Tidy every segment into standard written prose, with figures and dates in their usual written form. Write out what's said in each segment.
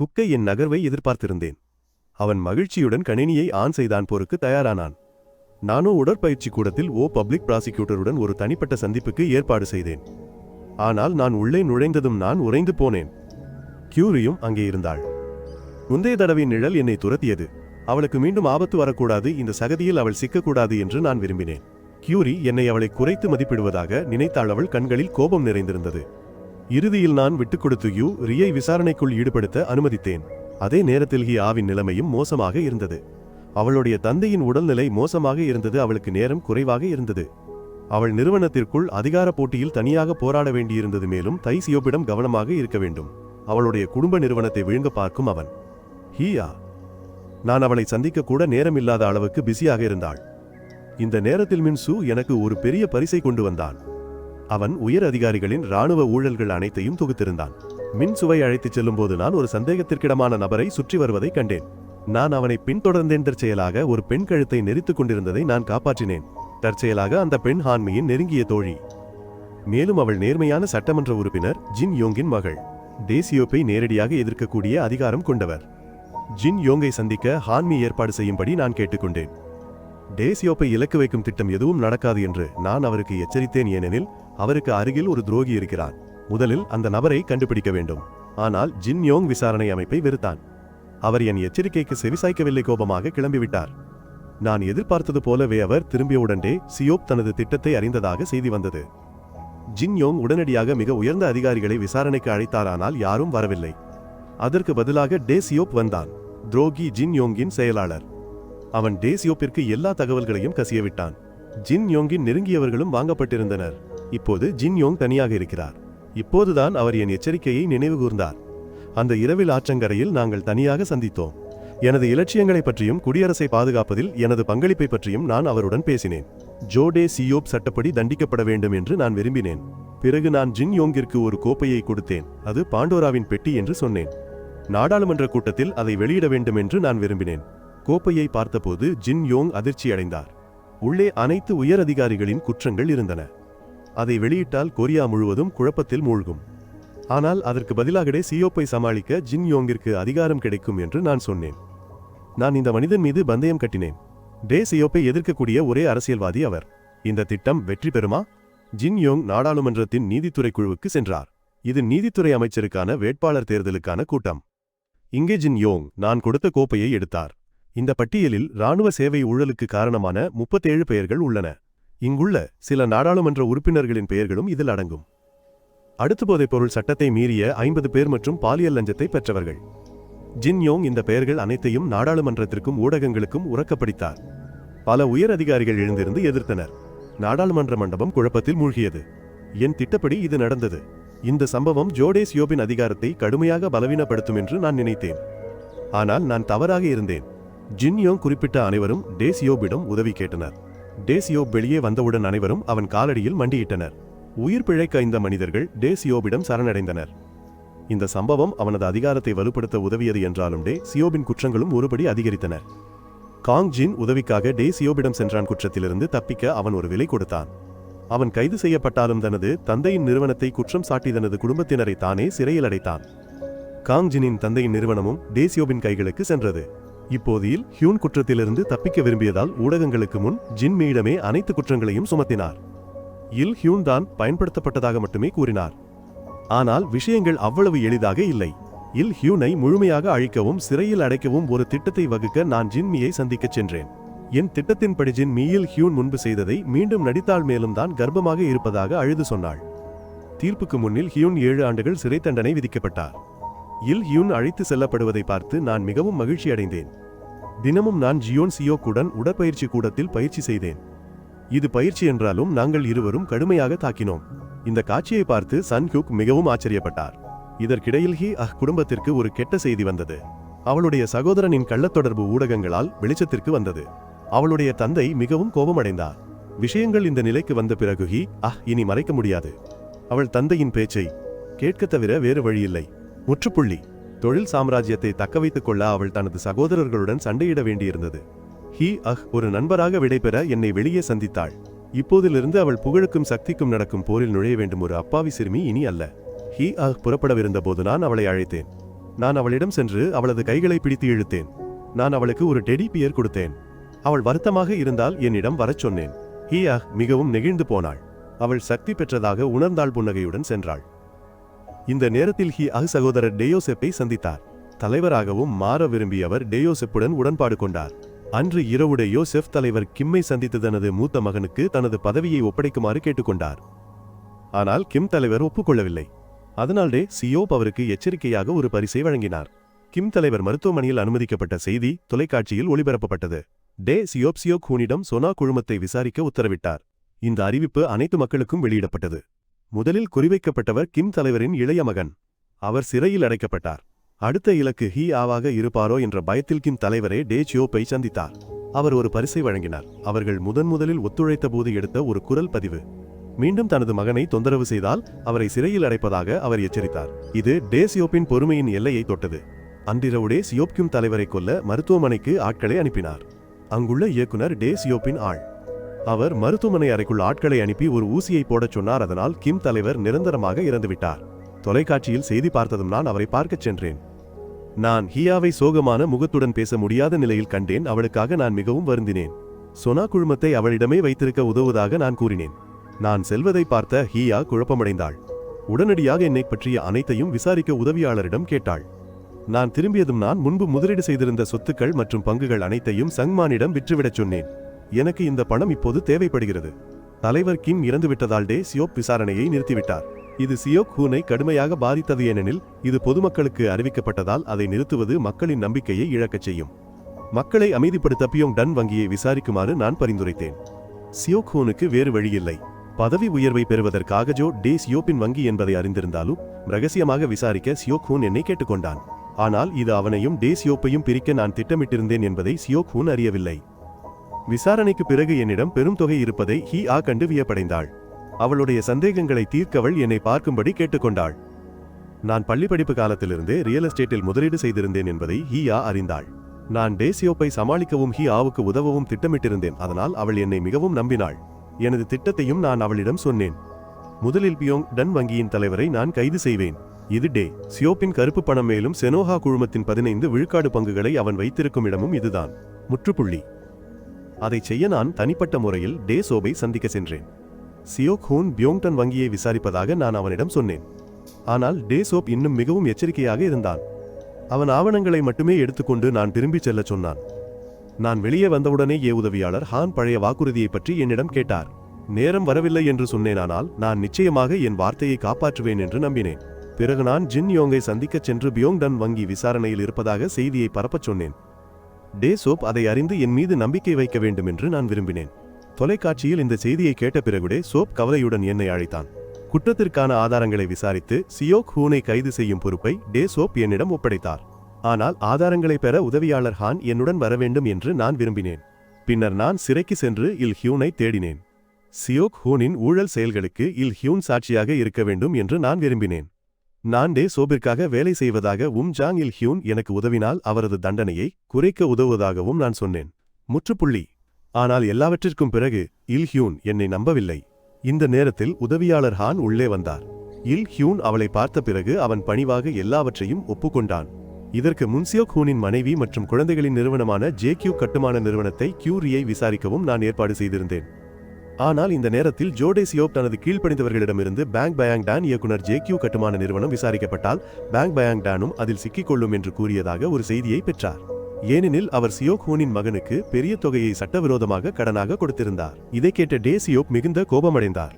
குக்கை என் நகர்வை எதிர்பார்த்திருந்தேன். அவன் மகிழ்ச்சியுடன் கணினியை ஆன் செய்தான், போருக்கு தயாரானான். நானோ உடற்பயிற்சி கூடத்தில் பப்ளிக் ப்ராசிக்யூட்டருடன் ஒரு தனிப்பட்ட சந்திப்புக்கு ஏற்பாடு செய்தேன். ஆனால் நான் உள்ளே நுழைந்ததும் நான் உறைந்து போனேன். கியூரியும் அங்கே இருந்தாள். முந்தைய தடவை நிழல் என்னை துரத்தியது. அவளுக்கு மீண்டும் ஆபத்து வரக்கூடாது, இந்த சகதியில் அவள் சிக்கக்கூடாது என்று நான் விரும்பினேன். கியூரி என்னை அவளை குறைத்து மதிப்பிடுவதாக நினைத்தாள். அவள் கண்களில் கோபம் நிறைந்திருந்தது. இறுதியில் நான் விட்டுக் கொடுத்து ரியை விசாரணைக்குள் ஈடுபடுத்த அனுமதித்தேன். அதே நேரத்தில் ஆவின் நிலைமையும் மோசமாக இருந்தது. அவளுடைய தந்தையின் உடல்நிலை மோசமாக இருந்தது. அவளுக்கு நேரம் குறைவாக இருந்தது. அவள் நிறுவனத்திற்குள் அதிகார போட்டியில் தனியாக போராட வேண்டியிருந்தது. மேலும் சியோப்பிடம் கவனமாக இருக்க வேண்டும். அவளுடைய குடும்ப நிறுவனத்தை விழுங்க பார்க்கும் அவன். நான் அவளை சந்திக்க கூட நேரமில்லாத அளவுக்கு பிஸியாக இருந்தாள். இந்த நேரத்தில் மின்சு எனக்கு ஒரு பெரிய பரிசை கொண்டு வந்தான். அவன் உயர் அதிகாரிகளின் இராணுவ ஊழல்கள் அனைத்தையும் தொகுத்திருந்தான். மின்சுவை அழைத்துச் செல்லும்போது நான் ஒரு சந்தேகத்திற்கிடமான நபரை சுற்றி வருவதை கண்டேன். நான் அவனை பின்தொடர்ந்தேன். தற்செயலாக ஒரு பெண் கழுத்தை நெரித்துக் கொண்டிருந்ததை நான் காப்பாற்றினேன். தற்செயலாக அந்த பெண் ஹான்மியின் நெருங்கிய தோழி. மேலும் அவள் நேர்மையான சட்டமன்ற உறுப்பினர் ஜின் யோங்கின் மகள். டேசியோப்பை நேரடியாக எதிர்க்கக்கூடிய அதிகாரம் கொண்டவர். ஜின் யோங்கை சந்திக்க ஹான்மி ஏற்பாடு செய்யும்படி நான் கேட்டுக்கொண்டேன். டேசியோப்பை இலக்கு வைக்கும் திட்டம் எதுவும் நடக்காது என்று நான் அவருக்கு எச்சரித்தேன். ஏனெனில் அவருக்கு அருகில் ஒரு துரோகி இருக்கிறான். முதலில் அந்த நபரை கண்டுபிடிக்க வேண்டும். ஆனால் ஜின் யோங் விசாரணை அமைப்பை வெறுத்தான். அவர் என் எச்சரிக்கைக்கு செவிசாய்க்கவில்லை. கோபமாக கிளம்பிவிட்டார். நான் எதிர்பார்த்தது போலவே அவர் திரும்பியவுடனே சியோப் தனது திட்டத்தை அறிந்ததாக செய்தி வந்தது. ஜின் யோங் உடனடியாக மிக உயர்ந்த அதிகாரிகளை விசாரணைக்கு அழைத்தார். ஆனால் யாரும் வரவில்லை. அதற்கு பதிலாக டேசியோப் வந்தான். துரோகி ஜின் யோங்கின் செயலாளர். அவன் டேசியோப்பிற்கு எல்லா தகவல்களையும் கசியவிட்டான். ஜின் யோங்கின் நெருங்கியவர்களும் வாங்கப்பட்டிருந்தனர். இப்போது ஜின் யோங் தனியாக இருக்கிறார். இப்போதுதான் அவர் என் எச்சரிக்கையை நினைவு கூர்ந்தார். அந்த இரவில் ஆற்றங்கரையில் நாங்கள் தனியாக சந்தித்தோம். எனது இலட்சியங்களை பற்றியும் குடியரசை பாதுகாப்பதில் எனது பங்களிப்பை பற்றியும் நான் அவருடன் பேசினேன். ஜோடே சியோப் சட்டப்படி தண்டிக்கப்பட வேண்டும் என்று நான் விரும்பினேன். பிறகு நான் ஜின் யோங்கிற்கு ஒரு கோப்பையை கொடுத்தேன். அது பாண்டோராவின் பெட்டி என்று சொன்னேன். நாடாளுமன்ற கூட்டத்தில் அதை வெளியிட வேண்டும் என்று நான் விரும்பினேன். கோப்பையை பார்த்தபோது ஜின் யோங் அதிர்ச்சி அடைந்தார். உள்ளே அனைத்து உயர் அதிகாரிகளின் குற்றங்கள் இருந்தன. அதை வெளியிட்டால் கொரியா முழுவதும் குழப்பத்தில் மூழ்கும். ஆனால் அதற்கு பதிலாக சியோப்பை சமாளிக்க ஜின் யோங்கிற்கு அதிகாரம் கிடைக்கும் என்று நான் சொன்னேன். நான் இந்த மனிதன் மீது பந்தயம் கட்டினேன். சியோப்பை எதிர்க்கக்கூடிய ஒரே அரசியல்வாதி அவர். இந்த திட்டம் வெற்றி பெறுமா? ஜின் யோங் நாடாளுமன்றத்தின் நீதித்துறை குழுவுக்கு சென்றார். இது நீதித்துறை அமைச்சருக்கான வேட்பாளர் தேர்தலுக்கான கூட்டம். இங்கே ஜின் யோங் நான் கொடுத்த கோப்பையை எடுத்தார். இந்த பட்டியலில் இராணுவ சேவை ஊழலுக்கு காரணமான 37 பெயர்கள் உள்ளன. இங்குள்ள சில நாடாளுமன்ற உறுப்பினர்களின் பெயர்களும் இதில் அடங்கும். அடுத்து போதைப் பொருள் சட்டத்தை மீறிய 50 பேர் மற்றும் பாலியல் லஞ்சத்தை பெற்றவர்கள். ஜின் யோங் இந்த பெயர்கள் அனைத்தையும் நாடாளுமன்றத்திற்கும் ஊடகங்களுக்கும் உரக்கப்படித்தார். பல உயர் அதிகாரிகள் எழுந்திருந்து எதிர்த்தனர். நாடாளுமன்ற மண்டபம் குழப்பத்தில் மூழ்கியது. என் திட்டப்படி இது நடந்தது. இந்த சம்பவம் ஜோடே சியோப்பின் அதிகாரத்தை கடுமையாக பலவீனப்படுத்தும் என்று நான் நினைத்தேன். ஆனால் நான் தவறாக இருந்தேன். ஜின் யோங் குறிப்பிட்ட அனைவரும் டேசியோப்பிடம் உதவி கேட்டனர். டேசியோப் வெளியே வந்தவுடன் அனைவரும் அவன் காலடியில் மண்டியிட்டனர். உயிர் பிழைக்க இந்த மனிதர்கள் டேசியோப்பிடம் சரணடைந்தனர். இந்த சம்பவம் அவனது அதிகாரத்தை வலுப்படுத்த உதவியது என்றாலும் சியோபின் குற்றங்களும் ஒருபடி அதிகரித்தன. காங் ஜின் உதவிக்காக டேசியோப்பிடம் சென்றான். குற்றத்திலிருந்து தப்பிக்க அவன் ஒரு விலை கொடுத்தான். அவன் கைது செய்யப்பட்டாலும் தனது தந்தையின் நிறுவனத்தை குற்றம் சாட்டி தனது குடும்பத்தினரை தானே சிறையில் அடைத்தான். காங் ஜினின் தந்தையின் நிறுவனமும் டேசியோபின் கைகளுக்கு சென்றது. இப்போதில் ஹியூன் குற்றத்திலிருந்து தப்பிக்க விரும்பியதால் ஊடகங்களுக்கு முன் ஜின் மீடமே அனைத்து குற்றங்களையும் சுமத்தினார். ஹியூன் தான் பயன்படுத்தப்பட்டதாக மட்டுமே கூறினார். ஆனால் விஷயங்கள் அவ்வளவு எளிதாக இல்லை. ஹியூனை முழுமையாக அழிக்கவும் சிறையில் அடைக்கவும் ஒரு திட்டத்தை வகுக்க நான் ஜின்மியை சந்திக்கச் சென்றேன். என் திட்டத்தின்படி ஜின்மியில் ஹியூன் முன்பு செய்ததை மீண்டும் நடித்தாள். மேலும் தான் கர்ப்பமாக இருப்பதாக அழுது சொன்னாள். தீர்ப்புக்கு முன்னில் ஹியூன் 7 ஆண்டுகள் சிறை தண்டனை விதிக்கப்பட்டார். ஹியூன் அழைத்து செல்லப்படுவதை பார்த்து நான் மிகவும் மகிழ்ச்சி அடைந்தேன். தினமும் நான் ஜியோன் சியோக்குடன் உடற்பயிற்சி கூடத்தில் பயிற்சி செய்தேன். இது பயிற்சி என்றாலும் நாங்கள் இருவரும் கடுமையாக தாக்கினோம். இந்த காட்சியை பார்த்து சன் ஹுக் மிகவும் ஆச்சரியப்பட்டார். இதற்கிடையில் குடும்பத்திற்கு ஒரு கெட்ட செய்தி வந்தது. அவளுடைய சகோதரனின் கள்ளத்தொடர்பு ஊடகங்களால் வெளிச்சத்திற்கு வந்தது. அவளுடைய தந்தை மிகவும் கோபமடைந்தார். விஷயங்கள் இந்த நிலைக்கு வந்த பிறகு இனி மறைக்க முடியாது. அவள் தந்தையின் பேச்சை கேட்க தவிர வேறு வழியில்லை. முற்றுப்புள்ளி. தொழில் சாம்ராஜ்யத்தை தக்கவைத்துக் கொள்ள அவள் தனது சகோதரர்களுடன் சண்டையிட வேண்டியிருந்தது. ஒரு நண்பராக விடைபெற என்னை வெளியே சந்தித்தாள். இப்போதிலிருந்து அவள் புகழுக்கும் சக்திக்கும் நடக்கும் போரில் நுழைய வேண்டும் ஒரு அப்பாவி சிறுமி இனி அல்ல. புறப்படவிருந்த போது நான் அவளை அழைத்தேன். நான் அவளிடம் சென்று அவளது கைகளை பிடித்து இழுத்தேன். நான் அவளுக்கு ஒரு டெடி பியர் கொடுத்தேன். அவள் வருத்தமாக இருந்தால் என்னிடம் வரச் சொன்னேன். ஹியா மிகவும் நெகிழ்ந்து போனாள். அவள் சக்தி பெற்றதாக உணர்ந்தாள். புன்னகையுடன் சென்றாள். இந்த நேரத்தில் ஹியா சகோதரர் டேயோசெப்பை சந்தித்தார். தலைவராகவும் மாற விரும்பிய அவர் டேயோசெப்புடன் உடன்பாடு கொண்டார். அன்று இரவு டேயோசெப் தலைவர் கிம்மை சந்தித்து தனது மூத்த மகனுக்கு தனது பதவியை ஒப்படைக்குமாறு கேட்டுக்கொண்டார். ஆனால் கிம் தலைவர் ஒப்புக்கொள்ளவில்லை. அதனால் டே சியோப் அவருக்கு எச்சரிக்கையாக ஒரு பரிசை வழங்கினார். கிம் தலைவர் மருத்துவமனையில் அனுமதிக்கப்பட்ட செய்தி தொலைக்காட்சியில் ஒளிபரப்பப்பட்டது. டே சியோப் சியோக் ஹூனிடம் சொனா குழுமத்தை விசாரிக்க உத்தரவிட்டார். இந்த அறிவிப்பு அனைத்து மக்களுக்கும் வெளியிடப்பட்டது. முதலில் குறிவைக்கப்பட்டவர் கிம் தலைவரின் இளைய மகன். அவர் சிறையில் அடைக்கப்பட்டார். அடுத்த இலக்கு ஹி ஆவாக இருப்பாரோ என்ற பயத்தில் கிம் தலைவரே டே சியோப்பை சந்தித்தார். அவர் ஒரு பரிசை வழங்கினார். அவர்கள் முதலில் ஒத்துழைத்த போது எடுத்த ஒரு குரல் பதிவு. மீண்டும் தனது மகனை தொந்தரவு செய்தால் அவரை சிறையில் அடைப்பதாக அவர் எச்சரித்தார். இது டே சியோப்பின் பொறுமையின் எல்லையை தொட்டது. அன்றிரவு டே சியோப் கிம் தலைவரை கொல்ல மருத்துவமனைக்கு ஆட்களை அனுப்பினார். அங்குள்ள இயக்குனர் டே சியோப்பின் ஆள். அவர் மருத்துவமனை அறைக்குள் ஆட்களை அனுப்பி ஒரு ஊசியை போடச் சொன்னார். அதனால் கிம் தலைவர் நிரந்தரமாக இறந்துவிட்டார். தொலைக்காட்சியில் செய்தி பார்த்ததும் நான் அவரை பார்க்கச் சென்றேன். நான் ஹியாவை சோகமான முகத்துடன் பேச முடியாத நிலையில் கண்டேன். அவளுக்காக நான் மிகவும் வருந்தினேன். சொனா குழுமத்தை அவளிடமே வைத்திருக்க உதவுவதாக நான் கூறினேன். நான் செல்வதை பார்த்த ஹியா குழப்பமடைந்தாள். உடனடியாக என்னை பற்றிய அனைத்தையும் விசாரிக்க உதவியாளரிடம் கேட்டாள். நான் திரும்பியதும் நான் முன்பு முதலீடு செய்திருந்த சொத்துக்கள் மற்றும் பங்குகள் அனைத்தையும் சங்மானிடம் விற்றுவிடச் சொன்னேன். எனக்கு இந்த பணம் இப்போது தேவைப்படுகிறது. தலைவர் கிம் இறந்துவிட்டதால் டே சியோப் விசாரணையை நிறுத்திவிட்டார். இது சியோக் ஹூனை கடுமையாக பாதித்தது. ஏனெனில் இது பொதுமக்களுக்கு அறிவிக்கப்பட்டதால் அதை நிறுத்துவது மக்களின் நம்பிக்கையை இழக்கச் செய்யும். மக்களை அமைதிப்படுத்த பியோங் டன் வங்கியை விசாரிக்குமாறு நான் பரிந்துரைத்தேன். சியோக் ஹூனுக்கு வேறு வழியில்லை. பதவி உயர்வை பெறுவதற்காக ஜோ டே சியோப்பின் வங்கி என்பதை அறிந்திருந்தாலும் ரகசியமாக விசாரிக்க சியோக் ஹூன் என்னை கேட்டுக்கொண்டான். ஆனால் இது அவனையும் டே சியோப்பையும் பிரிக்க நான் திட்டமிட்டிருந்தேன் என்பதை சியோக் ஹூன் அறியவில்லை. விசாரணைக்கு பிறகு என்னிடம் பெரும் தொகை இருப்பதை ஹி ஆ கண்டு வியப்படைந்தாள். அவளுடைய சந்தேகங்களை தீர்க்கவள் என்னை பார்க்கும்படி கேட்டுக்கொண்டாள். நான் பள்ளி படிப்பு காலத்திலிருந்தே ரியல் எஸ்டேட்டில் முதலீடு செய்திருந்தேன் என்பதை ஹி ஆ அறிந்தாள். நான் டே சியோப்பை சமாளிக்கவும் ஹி ஆவுக்கு உதவவும் திட்டமிட்டிருந்தேன். அதனால் அவள் என்னை மிகவும் நம்பினாள். எனது திட்டத்தையும் நான் அவளிடம் சொன்னேன். முதலில் பியோங் டன் வங்கியின் தலைவரை நான் கைது செய்வேன். இது டே சியோப்பின் கருப்பு பணம். மேலும் செனோஹா குழுமத்தின் 15 விழுக்காடு பங்குகளை அவன் வைத்திருக்கும் இடமும் இதுதான். முற்றுப்புள்ளி. அதை செய்ய நான் தனிப்பட்ட முறையில் டே சோப்பை சந்திக்க சென்றேன். சியோக் ஹூன் பியோங்டன் வங்கியை விசாரிப்பதாக நான் அவனிடம் சொன்னேன். ஆனால் டே சோப் இன்னும் மிகவும் எச்சரிக்கையாக இருந்தான். அவன் ஆவணங்களை மட்டுமே எடுத்துக்கொண்டு நான் திரும்பிச் செல்ல சொன்னான். நான் வெளியே வந்தவுடனே உதவியாளர் ஹான் பழைய வாக்குறுதியை பற்றி என்னிடம் கேட்டார். நேரம் வரவில்லை என்று சொன்னேனானால் நான் நிச்சயமாக என் வார்த்தையை காப்பாற்றுவேன் என்று நம்பினேன். பிறகு நான் ஜின் யோங்கை சந்திக்கச் சென்று பியோங்டன் வங்கி விசாரணையில் இருப்பதாக செய்தியை பரப்பச் சொன்னேன். டே சோப் அதை அறிந்து என் மீது நம்பிக்கை வைக்க வேண்டும் என்று நான் விரும்பினேன். தொலைக்காட்சியில் இந்த செய்தியை கேட்ட பிறகு டே சோப் கவலையுடன் என்னை அழைத்தான். குற்றத்திற்கான ஆதாரங்களை விசாரித்து சியோக் ஹூனை கைது செய்யும் பொறுப்பை டே சோப் என்னிடம் ஒப்படைத்தார். ஆனால் ஆதாரங்களை பெற உதவியாளர் ஹான் என்னுடன் வர வேண்டும் என்று நான் விரும்பினேன். பின்னர் நான் சிறைக்கு சென்று இல் ஹியூனை தேடினேன். சியோக் ஹூனின் ஊழல் செயல்களுக்கு இல் ஹியூன் சாட்சியாக இருக்க வேண்டும் என்று நான் விரும்பினேன். நான் டே சோப்பிற்காக வேலை செய்வதாக ஜாங் இல் ஹியூன் எனக்கு உதவினால் அவரது தண்டனையை குறைக்க உதவுவதாகவும் நான் சொன்னேன். முற்றுப்புள்ளி. ஆனால் எல்லாவற்றிற்கும் பிறகு இல் ஹியூன் என்னை நம்பவில்லை. இந்த நேரத்தில் உதவியாளர் ஹான் உள்ளே வந்தார். இல் ஹியூன் அவளை பார்த்த பிறகு அவன் பணிவாக எல்லாவற்றையும் ஒப்புக்கொண்டான். இதற்கு முன் சியோக் ஹூனின் மனைவி மற்றும் குழந்தைகளின் நிறுவனமான ஜே-கியூ கட்டுமான நிறுவனத்தை கியூரியை விசாரிக்கவும் நான் ஏற்பாடு செய்திருந்தேன். ஆனால் இந்த நேரத்தில் ஜோடே சியோப் தனது கீழ்ப்பணிந்தவர்களிடமிருந்து பேங் பயாங் டான் இயக்குனர் ஜே-கியூ கட்டுமான நிறுவனம் விசாரிக்கப்பட்டால் பேங் பயாங் டானும் அதில் சிக்கிக்கொள்ளும் என்று கூறியதாக ஒரு செய்தியை பெற்றார். ஏனெனில் அவர் சியோக் ஹூனின் மகனுக்கு பெரிய தொகையை சட்டவிரோதமாக கடனாக கொடுத்திருந்தார். இதை கேட்ட டே சியோப் மிகுந்த கோபமடைந்தார்.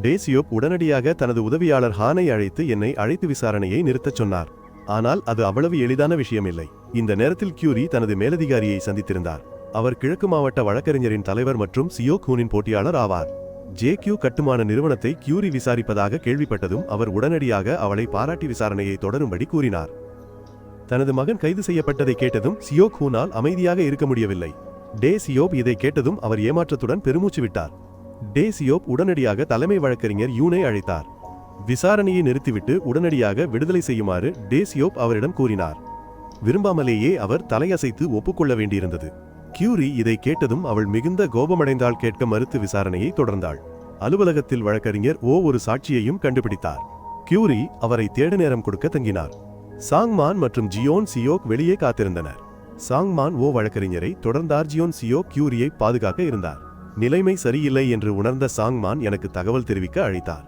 டே சியோப் உடனடியாக தனது உதவியாளர் ஹானை அழைத்து என்னை அழைத்து விசாரணையை நிறுத்தச் சொன்னார். ஆனால் அது அவ்வளவு எளிதான விஷயமில்லை. இந்த நேரத்தில் கியூரி தனது மேலதிகாரியை சந்தித்திருந்தார். அவர் கிழக்கு மாவட்ட வழக்கறிஞரின் தலைவர் மற்றும் சியோக் ஹூனின் போட்டியாளர் ஆவார். ஜே-கியூ கட்டுமான நிறுவனத்தை கியூரி விசாரிப்பதாக கேள்விப்பட்டதும் அவர் உடனடியாக அவளை பாராட்டி விசாரணையை தொடரும்படி கூறினார். தனது மகன் கைது செய்யப்பட்டதை கேட்டதும் சியோக் ஹூனால் அமைதியாக இருக்க முடியவில்லை. டே சியோப் இதை கேட்டதும் அவர் ஏமாற்றத்துடன் பெருமூச்சு விட்டார். டே சியோப் உடனடியாக தலைமை வழக்கறிஞர் யூனை அழைத்தார். விசாரணையை நிறுத்திவிட்டு உடனடியாக விடுதலை செய்யுமாறு டே சியோப் அவரிடம் கூறினார். விரும்பாமலேயே அவர் தலையசைத்து ஒப்புக்கொள்ள வேண்டியிருந்தது. கியூரி இதை கேட்டதும் அவள் மிகுந்த கோபமடைந்தால் கேட்க மறுத்து விசாரணையை தொடர்ந்தாள். அலுவலகத்தில் வழக்கறிஞர் ஒரு சாட்சியையும் கண்டுபிடித்தார். கியூரி அவரை தேட நேரம் கொடுக்க தங்கினார். சாங்மான் மற்றும் ஜியோன் சியோக் வெளியே காத்திருந்தனர். சாங்மான் ஓ வழக்கறிஞரை தொடர்ந்தார். ஜியோன் சியோக் கியூரியை பாதுகாக்க இருந்தார். நிலைமை சரியில்லை என்று உணர்ந்த சாங்மான் எனக்கு தகவல் தெரிவிக்க அழைத்தார்.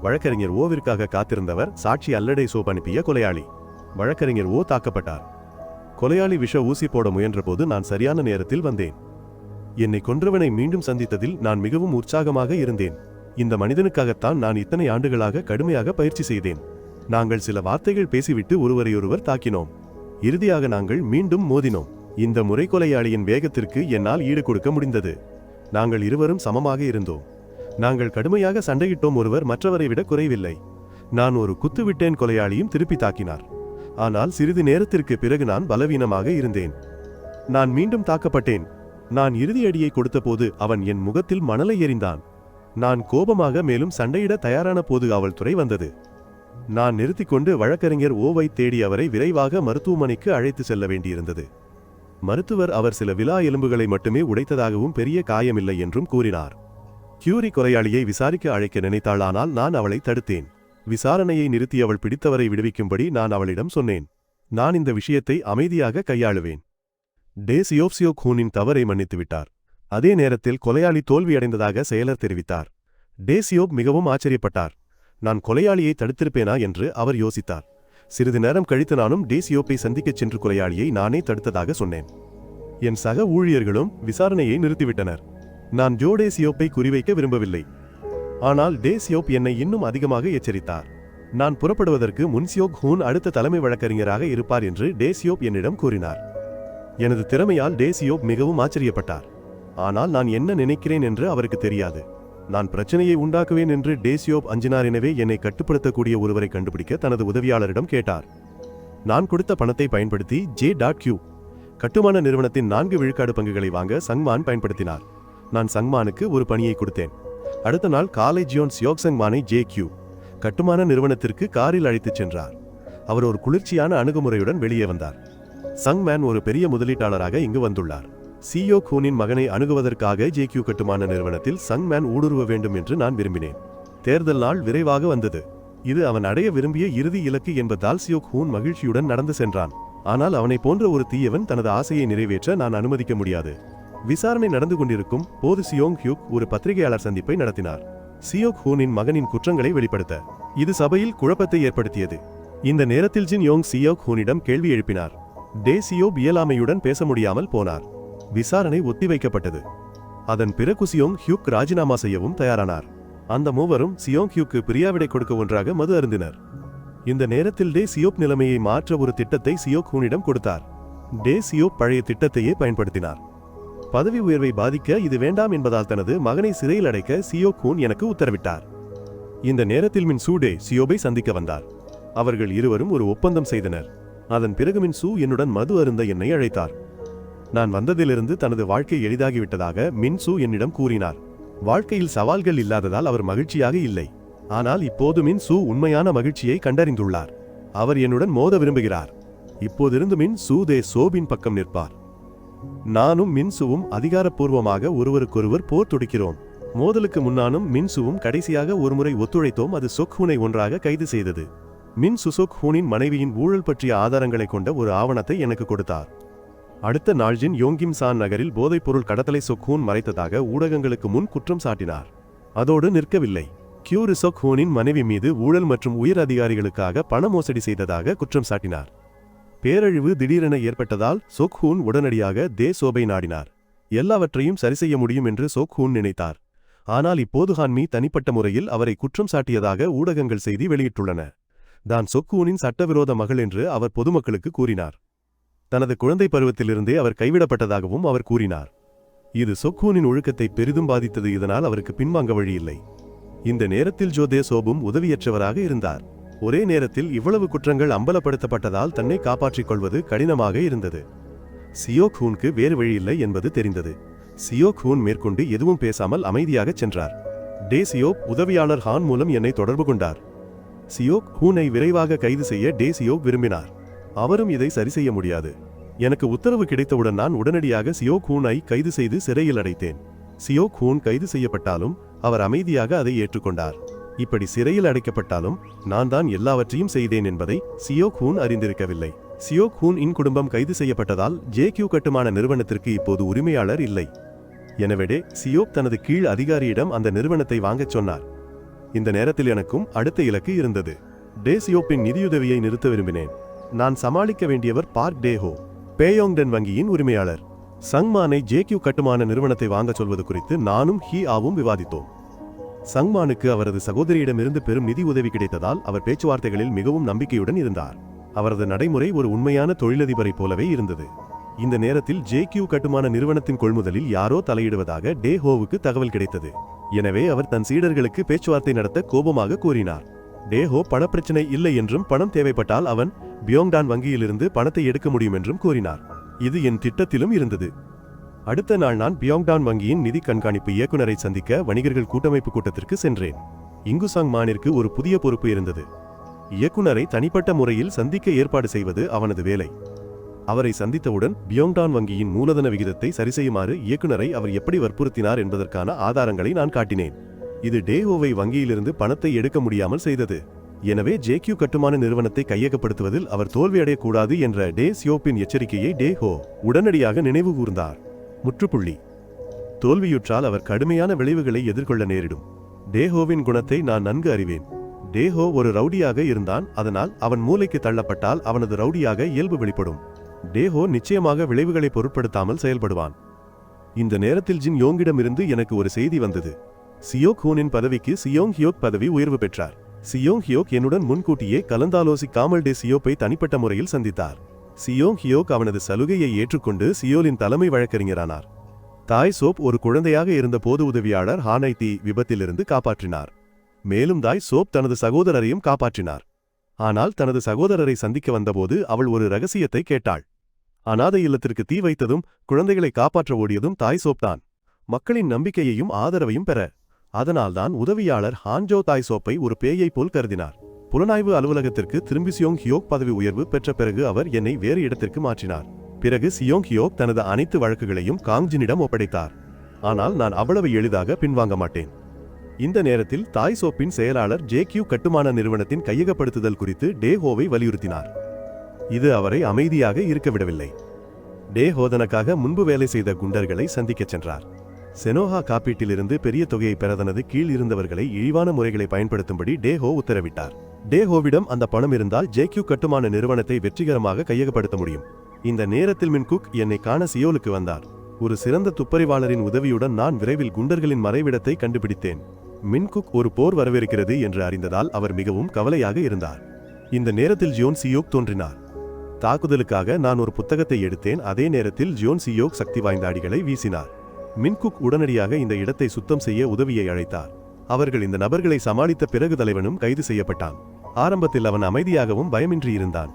வழக்கறிஞர் ஓவிற்காக காத்திருந்தவர் சாட்சி அல்லடை சோப் அனுப்பிய கொலையாளி. வழக்கறிஞர் ஓ தாக்கப்பட்டார். கொலையாளி விஷ ஊசி போட முயன்றபோது நான் சரியான நேரத்தில் வந்தேன். என்னை கொன்றவனை மீண்டும் சந்தித்ததில் நான் மிகவும் உற்சாகமாக இருந்தேன். இந்த மனிதனுக்காகத்தான் நான் இத்தனை ஆண்டுகளாக கடுமையாக பயிற்சி செய்தேன். நாங்கள் சில வார்த்தைகள் பேசிவிட்டு ஒருவரையொருவர் தாக்கினோம். இறுதியாக நாங்கள் மீண்டும் மோதினோம். இந்த முறை கொலையாளியின் வேகத்திற்கு என்னால் ஈடு கொடுக்க முடிந்தது. நாங்கள் இருவரும் சமமாக இருந்தோம். நாங்கள் கடுமையாக சண்டையிட்டோம். ஒருவர் மற்றவரை விட குறைவில்லை. நான் ஒரு குத்து விட்டேன். கொலையாளியும் திருப்பி தாக்கினார். ஆனால் சிறிது நேரத்திற்கு பிறகு நான் பலவீனமாக இருந்தேன். நான் மீண்டும் தாக்கப்பட்டேன். நான் இறுதி அடியை கொடுத்தபோது அவன் என் முகத்தில் மணலை எறிந்தான். நான் கோபமாக மேலும் சண்டையிட தயாரான போது காவல்துறை வந்தது. நான் நிறுத்திக்கொண்டு வழக்கறிஞர் ஓவை தேடி அவரை விரைவாக மருத்துவமனைக்கு அழைத்து செல்ல வேண்டியிருந்தது. மருத்துவர் அவர் சில விலா எலும்புகளை மட்டுமே உடைத்ததாகவும் பெரிய காயமில்லை என்றும் கூறினார். கியூரி கொலையாளியை விசாரிக்க அழைக்க நினைத்தாள். ஆனால் நான் அவளை தடுத்தேன். விசாரணையை நிறுத்தி அவள் பிடித்தவரை விடுவிக்கும்படி நான் அவளிடம் சொன்னேன். நான் இந்த விஷயத்தை அமைதியாக கையாளுவேன். டே சியோக் ஹூனின் தவறை மன்னித்துவிட்டார். அதே நேரத்தில் கொலையாளி தோல்வியடைந்ததாக செயலர் தெரிவித்தார். டே சியோப் மிகவும் ஆச்சரியப்பட்டார். நான் கொலையாளியை தடுத்திருப்பேனா என்று அவர் யோசித்தார். சிறிது நேரம் கழித்து நானும் டே சியோப்பை சந்திக்கச் சென்று கொலையாளியை நானே தடுத்ததாக சொன்னேன். என் சக ஊழியர்களும் விசாரணையை நிறுத்திவிட்டனர். நான் ஜோ டே சியோப்பை குறிவைக்க விரும்பவில்லை. ஆனால் டே சியோப் என்னை இன்னும் அதிகமாக எச்சரித்தார். நான் புறப்படுவதற்கு முன் சியோக் ஹூன் அடுத்த தலைமை வழக்கறிஞராக இருப்பார் என்று டே சியோப் என்னிடம் கூறினார். எனது திறமையால் டே சியோப் மிகவும் ஆச்சரியப்பட்டார். ஆனால் நான் என்ன நினைக்கிறேன் என்று அவருக்கு தெரியாது. நான் பிரச்சனையை உண்டாக்குவேன் என்று டே சியோப் அஞ்சினார். எனவே என்னை கட்டுப்படுத்தக்கூடிய ஒருவரை கண்டுபிடிக்க தனது உதவியாளரிடம் கேட்டார். நான் கொடுத்த பணத்தை பயன்படுத்தி J.Q கட்டுமான நிறுவனத்தின் 4 விழுக்காடு பங்குகளை வாங்க சங்மான் பயன்படுத்தினார். நான் சங்மானுக்கு ஒரு பணியை கொடுத்தேன். அடுத்த நாள் காலை ஜியோன் சியோக் சங்மானை J.Q கட்டுமான நிறுவனத்திற்கு காரில் அழைத்துச் சென்றார். அவர் ஒரு குளிர்ச்சியான அணுகுமுறையுடன் வெளியே வந்தார். சங்மேன் ஒரு பெரிய முதலீட்டாளராக இங்கு வந்துள்ளார். சியோக் ஹூனின் மகனை அணுகுவதற்காக J.Q கட்டுமான நிறுவனத்தில் சங்மேன் ஊடுருவ வேண்டும் என்று நான் விரும்பினேன். தேர்தல் நாள் விரைவாக வந்தது. இது அவன் அடைய விரும்பிய இறுதி இலக்கு என்பதால் சியோக் ஹூன் மகிழ்ச்சியுடன் நடந்து சென்றான். ஆனால் அவனை போன்ற ஒரு தீயவன் தனது ஆசையை நிறைவேற்ற நான் அனுமதிக்க முடியாது. விசாரணை நடந்து கொண்டிருக்கும் போது சியோங் ஹியூக் ஒரு பத்திரிகையாளர் சந்திப்பை நடத்தினார். சியோக் ஹூனின் மகனின் குற்றங்களை வெளிப்படுத்த இது சபையில் குழப்பத்தை ஏற்படுத்தியது. இந்த நேரத்தில் ஜின் யோங் சியோக் ஹூனிடம் கேள்வி எழுப்பினார். டே சியோப் இயலாமையுடன் பேச முடியாமல் போனார். விசாரணை ஒத்திவைக்கப்பட்டது. அதன் பிறகு சியோங் ஹியூக் ராஜினாமா செய்யவும் தயாரானார். அந்த மூவரும் சியோங் ஹியூக்கு பிரியாவிடை கொடுக்க ஒன்றாக மது அருந்தினர். இந்த நேரத்தில் டே சியோப் நிலைமையை மாற்ற ஒரு திட்டத்தை சியோக் ஹூனிடம் கொடுத்தார். டே சியோப் பழைய திட்டத்தையே பயன்படுத்தினார். பதவி உயர்வை பாதிக்க இது வேண்டாம் என்பதால் தனது மகனை சிறையில் அடைக்க சியோக் ஹூன் எனக்கு உத்தரவிட்டார். இந்த நேரத்தில் மின் சூ டே சியோபை சந்திக்க வந்தார். அவர்கள் இருவரும் ஒரு ஒப்பந்தம் செய்தனர். அதன் பிறகு மின் சூ என்னுடன் மது அருந்த என்னை அழைத்தார். நான் வந்ததிலிருந்து தனது வாழ்க்கை எளிதாகிவிட்டதாக மின் சூ என்னிடம் கூறினார். வாழ்க்கையில் சவால்கள் இல்லாததால் அவர் மகிழ்ச்சியாக இல்லை. ஆனால் இப்போது மின் சூ உண்மையான மகிழ்ச்சியை கண்டறிந்துள்ளார். அவர் என்னுடன் மோத விரும்புகிறார். இப்போதிருந்து மின் சூ தே சோபின் பக்கம் நிற்பார். நானும் மின்சுவும் அதிகாரப்பூர்வமாக ஒருவருக்கொருவர் போர் தொடுக்கிறோம். மோதலுக்கு முன்னானும் மின்சுவும் கடைசியாக ஒருமுறை ஒத்துழைத்தோம். அது சொக் ஹூனை ஒன்றாக கைது செய்தது. மின் சு சொக் ஹூனின் மனைவியின் ஊழல் பற்றிய ஆதாரங்களை கொண்ட ஒரு ஆவணத்தை எனக்கு கொடுத்தார். அடுத்த நாள் ஜின் யோங்கிம் சான் நகரில் போதைப்பொருள் கடத்தலை சொக் ஹூன் மறைத்ததாக ஊடகங்களுக்கு முன் குற்றம் சாட்டினார். அதோடு நிற்கவில்லை. கியூரி சொக் ஹூனின் மனைவி மீது ஊழல் மற்றும் உயர் அதிகாரிகளுக்காக பண மோசடி செய்ததாக குற்றம் சாட்டினார். பேரழிவு திடீரென ஏற்பட்டதால் சொக் ஹூன் உடனடியாக தே சோபை நாடினார். எல்லாவற்றையும் சரிசெய்ய முடியும் என்று சொக் ஹூன் நினைத்தார். ஆனால் இப்போது ஹான்மி தனிப்பட்ட முறையில் அவரை குற்றம் சாட்டியதாக ஊடகங்கள் செய்தி வெளியிட்டுள்ளன. தான் சொக் ஹூனின் சட்டவிரோத மகள் என்று அவர் பொதுமக்களுக்கு கூறினார். தனது குழந்தை பருவத்திலிருந்தே அவர் கைவிடப்பட்டதாகவும் அவர் கூறினார். இது சொக் ஹூனின் ஒழுக்கத்தை பெரிதும் பாதித்தது. இதனால் அவருக்கு பின்வாங்க வழியில்லை. இந்த நேரத்தில் ஜோ தே சோபும் உதவியற்றவராக இருந்தார். ஒரே நேரத்தில் இவ்வளவு குற்றங்கள் அம்பலப்படுத்தப்பட்டதால் தன்னை காப்பாற்றிக் கொள்வது கடினமாக இருந்தது. சியோக் ஹூனுக்கு வேறு வழியில்லை என்பது தெரிந்தது. சியோக் ஹூன் மேற்கொண்டு எதுவும் பேசாமல் அமைதியாக சென்றார். டே சியோப் உதவியாளர் ஹான் மூலம் என்னை தொடர்பு கொண்டார். சியோக் ஹூனை விரைவாக கைது செய்ய டே சியோப் விரும்பினார். அவரும் இதை சரிசெய்ய முடியாது. எனக்கு உத்தரவு கிடைத்தவுடன் நான் உடனடியாக சியோக் ஹூனை கைது செய்து சிறையில் அடைத்தேன். சியோக் ஹூன் கைது செய்யப்பட்டாலும் அவர் அமைதியாக அதை ஏற்றுக்கொண்டார். இப்படி சிறையில் அடைக்கப்பட்டாலும் நான் தான் எல்லாவற்றையும் செய்தேன் என்பதை சியோக் ஹூன் அறிந்திருக்கவில்லை. சியோக் ஹூன் இன் குடும்பம் கைது செய்யப்பட்டதால் JQ கட்டுமான நிறுவனத்திற்கு இப்போது உரிமையாளர் இல்லை. எனவே சியோக் தனது கீழ் அதிகாரியிடம் அந்த நிறுவனத்தை வாங்கச் சொன்னார். இந்த நேரத்தில் எனக்கும் அடுத்த இலக்கு இருந்தது. டே சியோப்பின் நிதியுதவியை நிறுத்த விரும்பினேன். நான் சமாளிக்க வேண்டியவர் பார்க் டேஹோ, பேயோங்டன் வங்கியின் உரிமையாளர். சங்மானை JQ கட்டுமான நிறுவனத்தை வாங்க சொல்வது குறித்து நானும் ஹி ஆவும் விவாதித்தோம். சங்மானுக்கு அவரது சகோதரியிடமிருந்து பெரும் நிதி உதவி கிடைத்ததால் அவர் பேச்சுவார்த்தைகளில் மிகவும் நம்பிக்கையுடன் இருந்தார். அவரது நடைமுறை ஒரு உண்மையான தொழிலதிபரை போலவே இருந்தது. இந்த நேரத்தில் JQ கட்டுமான நிறுவனத்தின் கொள்முதலில் யாரோ தலையிடுவதாக டே ஹோவுக்கு தகவல் கிடைத்தது. எனவே அவர் தன் சீடர்களுக்கு பேச்சுவார்த்தை நடத்த கோபமாக கூறினார். டேஹோ பணப்பிரச்சனை இல்லை என்றும் பணம் தேவைப்பட்டால் அவன் பியோங்டான் வங்கியிலிருந்து பணத்தை எடுக்க முடியும் என்றும் கூறினார். இது என் திட்டத்திலும் இருந்தது. அடுத்த நாள் நான் பியோங்டான் வங்கியின் நிதி கண்காணிப்பு இயக்குநரை சந்திக்க வணிகர்கள் கூட்டமைப்பு கூட்டத்திற்கு சென்றேன். இங்கு சங்மானிற்கு ஒரு புதிய பொறுப்பு இருந்தது. இயக்குநரை தனிப்பட்ட முறையில் சந்திக்க ஏற்பாடு செய்வது அவனது வேலை. அவரை சந்தித்தவுடன் பியோங்டான் வங்கியின் மூலதன விகிதத்தை சரிசெய்யுமாறு இயக்குநரை அவர் எப்படி வற்புறுத்தினார் என்பதற்கான ஆதாரங்களை நான் காட்டினேன். இது டேஹோவை வங்கியிலிருந்து பணத்தை எடுக்க முடியாமல் செய்தது. எனவே JQ கட்டுமான நிறுவனத்தை கையகப்படுத்துவதில் அவர் தோல்வியடையக்கூடாது என்ற டே சியோப்பின் எச்சரிக்கையை டேஹோ உடனடியாக நினைவு கூர்ந்தார். முற்றுப்புள்ளி. தோல்வியுற்றால் அவர் கடுமையான விளைவுகளை எதிர்கொள்ள நேரிடும். டேஹோவின் குணத்தை நான் நன்கு அறிவேன். டேஹோ ஒரு ரவுடியாக இருந்தான். அதனால் அவன் மூளைக்கு தள்ளப்பட்டால் அவனது ரவுடியாக இயல்பு வெளிப்படும். டேஹோ நிச்சயமாக விளைவுகளை பொருட்படுத்தாமல் செயல்படுவான். இந்த நேரத்தில் ஜின் யோங்கிடமிருந்து எனக்கு ஒரு செய்தி வந்தது. சியோக் ஹூனின் பதவிக்கு சியோங் ஹியோக் பதவி உயர்வு பெற்றார். சியோங் ஹியோக் என்னுடன் முன்கூட்டியே கலந்தாலோசிக்காமல் டே சியோப்பை தனிப்பட்ட முறையில் சந்தித்தார். சியோங் ஹியோக் அவனது சலுகையை ஏற்றுக்கொண்டு சியோலின் தலைமை வழக்கறிஞரானார். தாய் சோப் ஒரு குழந்தையாக இருந்த போது உதவியாளர் ஹானைத்தி விபத்திலிருந்து காப்பாற்றினார். மேலும் தாய் சோப் தனது சகோதரரையும் காப்பாற்றினார். ஆனால் தனது சகோதரரை சந்திக்க வந்தபோது அவள் ஒரு ரகசியத்தை கேட்டாள். அநாதை இல்லத்திற்கு தீ வைத்ததும் குழந்தைகளை காப்பாற்ற ஓடியதும் தாய் சோப் தான். மக்களின் நம்பிக்கையையும் ஆதரவையும் பெற. அதனால்தான் உதவியாளர் ஹான்ஜோ தாய் சோப்பை ஒரு பேயை போல் கருதினார். புலனாய்வு அலுவலகத்திற்கு திரும்பி சியோங் ஹியோக் பதவி உயர்வு பெற்ற பிறகு அவர் என்னை வேறு இடத்திற்கு மாற்றினார். பிறகு சியோங் ஹியோக் தனது அனைத்து வழக்குகளையும் காங்ஜினிடம் ஒப்படைத்தார். ஆனால் நான் அவ்வளவு எளிதாக பின்வாங்க மாட்டேன். இந்த நேரத்தில் தாய் சோப்பின் செயலாளர் JQ கட்டுமான நிறுவனத்தின் கையகப்படுத்துதல் குறித்து டேஹோவை வலியுறுத்தினார். இது அவரை அமைதியாக இருக்க விடவில்லை. டேஹோ தனக்காக முன்பு வேலை செய்த குண்டர்களை சந்திக்கச் சென்றார். செனோஹா காப்பீட்டிலிருந்து பெரிய தொகையை பெற தனது கீழ் இருந்தவர்களை இழிவான முறைகளை பயன்படுத்தும்படி டேஹோ உத்தரவிட்டார். டேஹோவிடம் அந்த பணம் இருந்தால் JQ கட்டுமான நிறுவனத்தை வெற்றிகரமாக கையகப்படுத்த முடியும். இந்த நேரத்தில் மின்குக் என்னை காண சியோலுக்கு வந்தார். ஒரு சிறந்த துப்பறிவாளரின் உதவியுடன் நான் விரைவில் குண்டர்களின் மறைவிடத்தை கண்டுபிடித்தேன். மின்குக் ஒரு போர் வரவிருக்கிறது என்று அறிந்ததால் அவர் மிகவும் கவலையாக இருந்தார். இந்த நேரத்தில் ஜியோன் சியோக் தோன்றினார். தாக்குதலுக்காக நான் ஒரு புத்தகத்தை எடுத்தேன். அதே நேரத்தில் ஜியோன் சியோக் சக்தி வாய்ந்த அடிகளை வீசினார். மின்குக் உடனடியாக இந்த இடத்தை சுத்தம் செய்ய உதவியை அழைத்தார். அவர்கள் இந்த நபர்களை சமாளித்த பிறகு தலைவனும் கைது செய்யப்பட்டான். ஆரம்பத்தில் அவன் அமைதியாகவும் பயமின்றி இருந்தான்.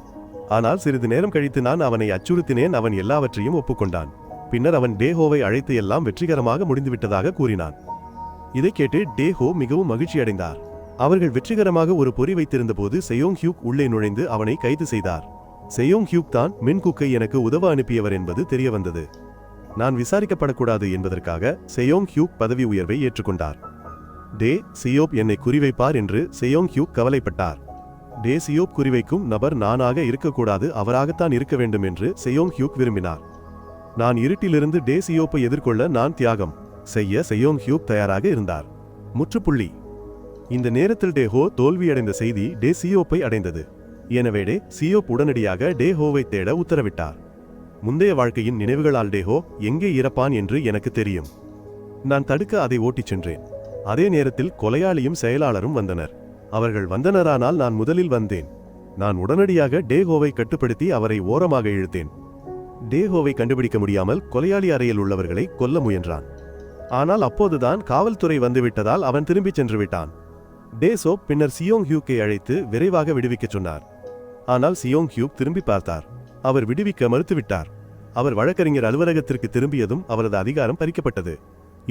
ஆனால் சிறிது நேரம் கழித்து நான் அவனை அச்சுறுத்தினேன். அவன் எல்லாவற்றையும் ஒப்புக்கொண்டான். பின்னர் அவன் டேஹோவை அழைத்து எல்லாம் வெற்றிகரமாக முடிந்துவிட்டதாக கூறினான். இதை கேட்டு டேஹோ மிகவும் மகிழ்ச்சியடைந்தார். அவர்கள் வெற்றிகரமாக ஒரு பொறி வைத்திருந்த போது செயோங் ஹியூக் உள்ளே நுழைந்து அவனை கைது செய்தார். செயோங் ஹியூக் தான் மின்குக்கை எனக்கு உதவ அனுப்பியவர் என்பது தெரியவந்தது. நான் விசாரிக்கப்படக்கூடாது என்பதற்காக செயோங் ஹியூக் பதவி உயர்வை ஏற்றுக்கொண்டார். டே சியோப் என்னை குறிவைப்பார் என்று செயோங் ஹியூக் கவலைப்பட்டார். டே சியோப் குறிவைக்கும் நபர் நானாக இருக்கக்கூடாது, அவராகத்தான் இருக்க வேண்டும் என்று செயோங் ஹியூக் விரும்பினார். நான் இருட்டிலிருந்து டே சியோப்பை எதிர்கொள்ள நான் தியாகம் செய்ய செயோங் ஹியூக் தயாராக இருந்தார். முற்றுப்புள்ளி. இந்த நேரத்தில் டேஹோ தோல்வியடைந்த செய்தி டே சியோப்பை அடைந்தது. எனவே டே சியோப் உடனடியாக டேஹோவை தேட உத்தரவிட்டார். முந்தைய வாழ்க்கையின் நினைவுகளால் டேஹோ எங்கே இறப்பான் என்று எனக்கு தெரியும். நான் தடுக்க அதை ஓட்டிச் சென்றேன். அதே நேரத்தில் கொலையாளியும் செயலாளரும் வந்தனர். அவர்கள் வந்தனரானால் நான் முதலில் வந்தேன். நான் உடனடியாக டேஹோவை கட்டுப்படுத்தி அவரை ஓரமாக இழுத்தேன். டேஹோவை கண்டுபிடிக்க முடியாமல் கொலையாளி அறையில் உள்ளவர்களை கொல்ல முயன்றான். ஆனால் அப்போதுதான் காவல்துறை வந்துவிட்டதால் அவன் திரும்பிச் சென்று விட்டான். டே சோப் பின்னர் சியோங் ஹியூக்கை அழைத்து விரைவாக விடுவிக்கச் சொன்னார். ஆனால் சியோங் ஹியூக் திரும்பி பார்த்தார். அவர் விடுவிக்க மறுத்துவிட்டார். அவர் வழக்கறிஞர் அலுவலகத்திற்கு திரும்பியதும் அவரது அதிகாரம் பறிக்கப்பட்டது.